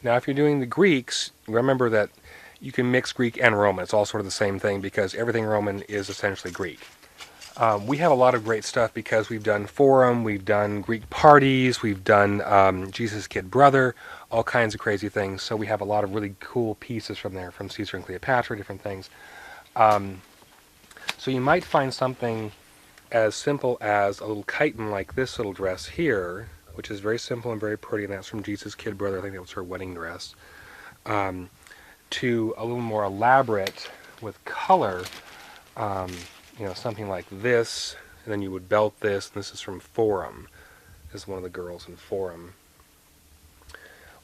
Now, if you're doing the Greeks, remember that you can mix Greek and Roman. It's all sort of the same thing because everything Roman is essentially Greek. We have a lot of great stuff because we've done Forum, we've done Greek parties, we've done Jesus' Kid Brother, all kinds of crazy things. So we have a lot of really cool pieces from there, from Caesar and Cleopatra, different things. So you might find something as simple as a little chiton like this little dress here, which is very simple and very pretty, and that's from Jesus' Kid Brother. I think that was her wedding dress. To a little more elaborate with color, something like this, and then you would belt this, and this is from Forum. This is one of the girls in Forum.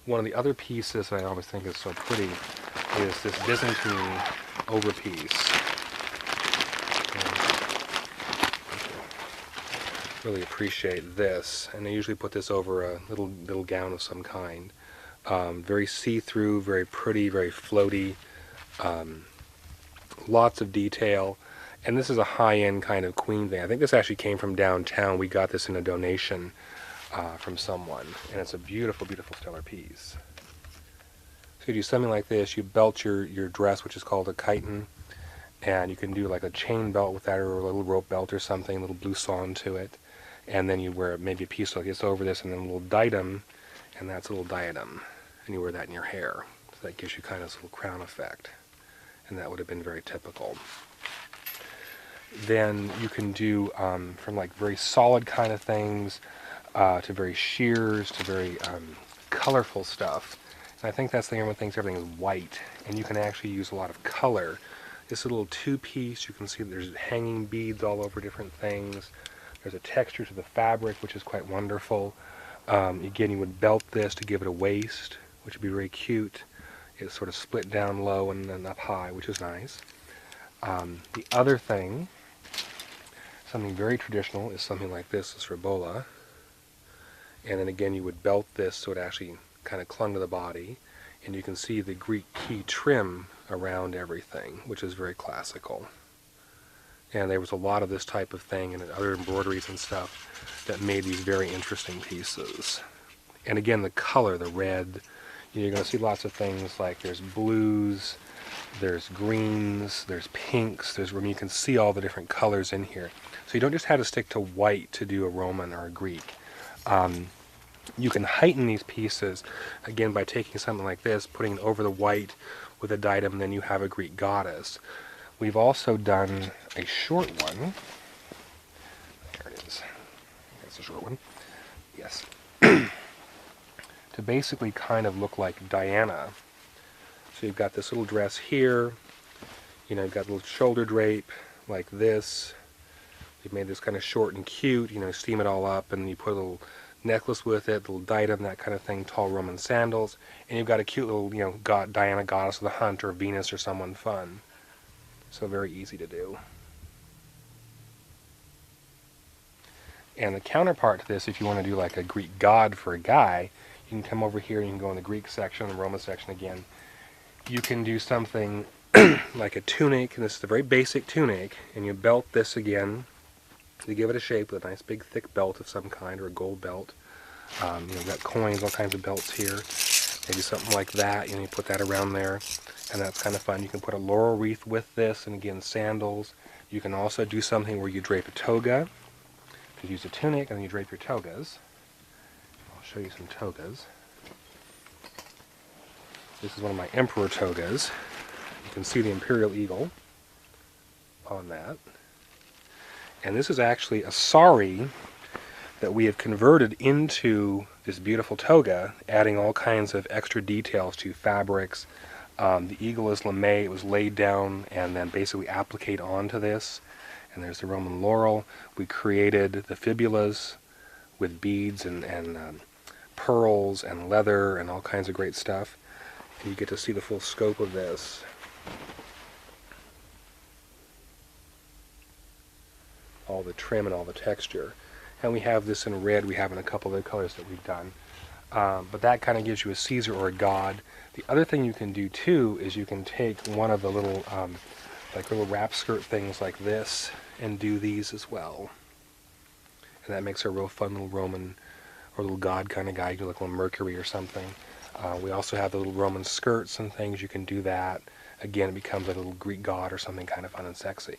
One of the other pieces that I always think is so pretty is this Byzantine overpiece. Really appreciate this, and I usually put this over a little gown of some kind. Very see-through, very pretty, very floaty, lots of detail, and this is a high-end kind of queen thing. I think this actually came from downtown. We got this in a donation from someone, and it's a beautiful, beautiful stellar piece. So you do something like this. You belt your dress, which is called a chiton, and you can do like a chain belt with that, or a little rope belt or something, a little blouson to it. And then you wear maybe a piece like this over this, and then a little diadem, and that's a little diadem. And you wear that in your hair. So that gives you kind of this little crown effect. And that would have been very typical. Then you can do from like very solid kind of things to very sheers to very colorful stuff. And I think that's the everyone thinks everything is white, and you can actually use a lot of color. This little two-piece, you can see there's hanging beads all over different things. There's a texture to the fabric, which is quite wonderful. Again, you would belt this to give it a waist, which would be very cute. It's sort of split down low and then up high, which is nice. The other thing, something very traditional, is something like this, this ribolla. And then again, you would belt this so it actually kind of clung to the body. And you can see the Greek key trim around everything, which is very classical. And there was a lot of this type of thing and other embroideries and stuff that made these very interesting pieces. And again, the color, the red, you're going to see lots of things like there's blues, there's greens, there's pinks, you can see all the different colors in here. So you don't just have to stick to white to do a Roman or a Greek. You can heighten these pieces, again, by taking something like this, putting it over the white with a diadem, and then you have a Greek goddess. We've also done a short one. There it is. That's a short one. Yes. To basically kind of look like Diana. So you've got this little dress here. You've got a little shoulder drape like this. We've made this kind of short and cute. Steam it all up, and you put a little necklace with it, little diadem, that kind of thing, tall Roman sandals, and you've got a cute little, Diana, goddess of the hunt, or Venus, or someone fun. So very easy to do. And the counterpart to this, if you want to do like a Greek god for a guy, you can come over here and you can go in the Greek section, the Roman section again. You can do something like a tunic, and this is a very basic tunic, and you belt this again to give it a shape with a nice big thick belt of some kind, or a gold belt. You've got coins, all kinds of belts here. Maybe something like that, you put that around there, and that's kind of fun. You can put a laurel wreath with this, and again, sandals. You can also do something where you drape a toga. You use a tunic, and then you drape your togas. I'll show you some togas. This is one of my emperor togas. You can see the imperial eagle on that. And this is actually a sari that we have converted into this beautiful toga, adding all kinds of extra details to fabrics. The eagle is lamé. It was laid down and then basically appliqued onto this. And there's the Roman laurel. We created the fibulas with beads and pearls and leather and all kinds of great stuff. And you get to see the full scope of this. All the trim and all the texture. And we have this in red. We have in a couple of the colors that we've done. But that kind of gives you a Caesar or a god. The other thing you can do too is you can take one of the little little wrap skirt things like this and do these as well. And that makes a real fun little Roman or little god kind of guy. You look like a little Mercury or something. We also have the little Roman skirts and things. You can do that. Again, it becomes like a little Greek god or something kind of fun and sexy.